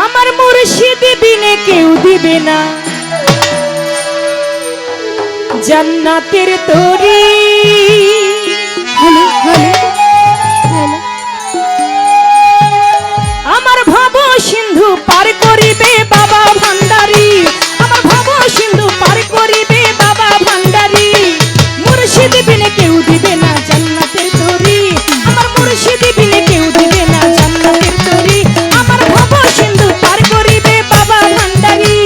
আমার মুর্শিদ বিনে কেউ দিবে না জান্নাতের তরি। আমার ভব সিন্ধু পার করিবে বাবা ভান্ডারী, আমার ভব সিন্ধু পার করিবে বাবা ভান্ডারী। মুর্শিদ বিনে কেউ দিবে না জান্নাতের তরি, আমার মুর্শিদ বিনে কেউ দিবে না জান্নাতের তরি। আমার ভব সিন্ধু পার করিবে বাবা ভান্ডারী,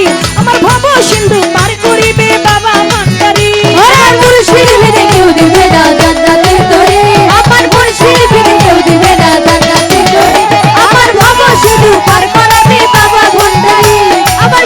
আমার ভব সিন্ধু পার করিবে বাবা ভান্ডারী। আমার মুর্শিদ বিনে কেউ দিবে না জান্নাতের তরি, আমার মুর্শিদ বিনে কেউ দিবে না জান্নাতের তরি। আমার ভব সিন্ধু পার করাবে বাবা ভান্ডারী, আমার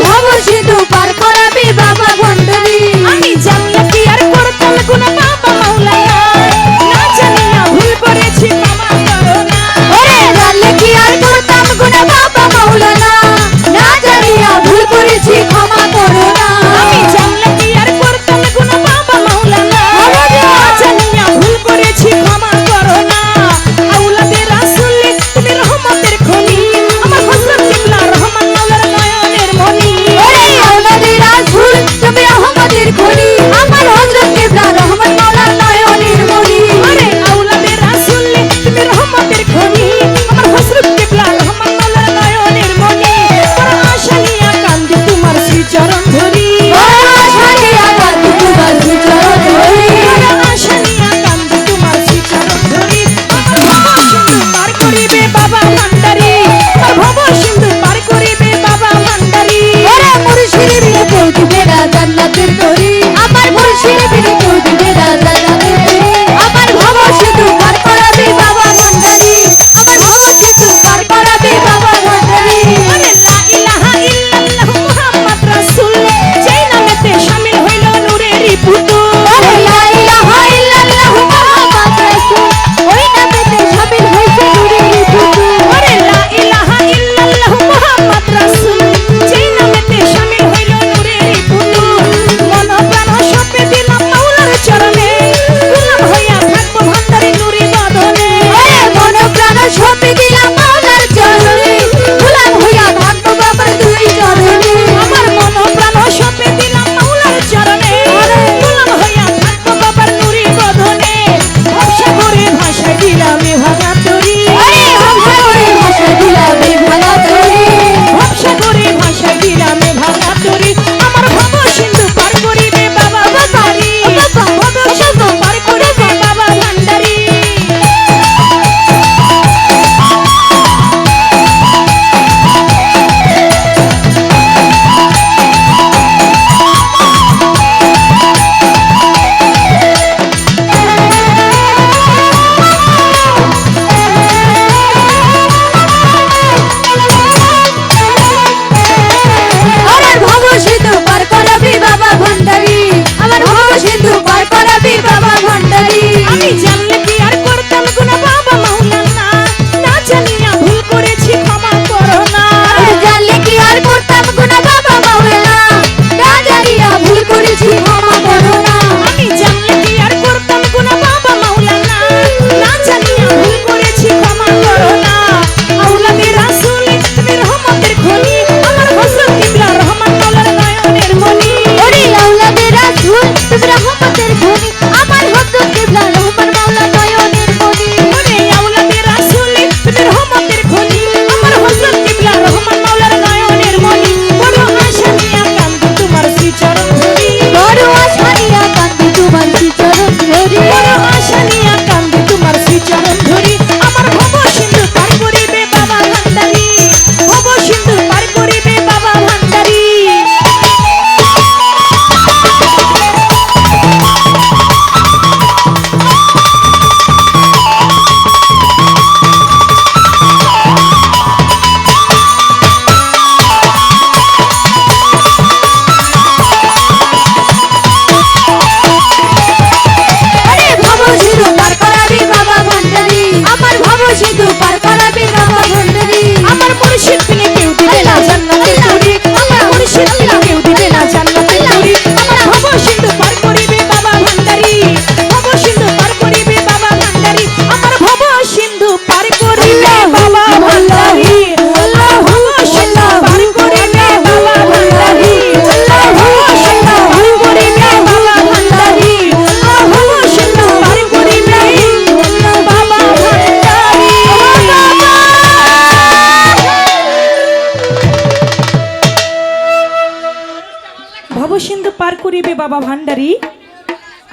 বাবা ভান্ডারী।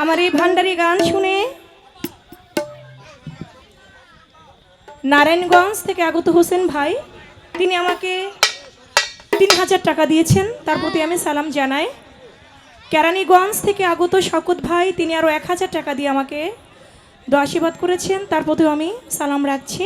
আমার এই ভান্ডারী গান শুনে নারায়ণগঞ্জ থেকে আগত হোসেন ভাই, তিনি আমাকে 3000 টাকা দিয়েছেন, তার প্রতি আমি সালাম জানাই। কেরানীগঞ্জ থেকে আগত শকত ভাই, তিনি আরও 1000 টাকা দিয়ে আমাকে আশীর্বাদ করেছেন, তার প্রতিও আমি সালাম রাখছি।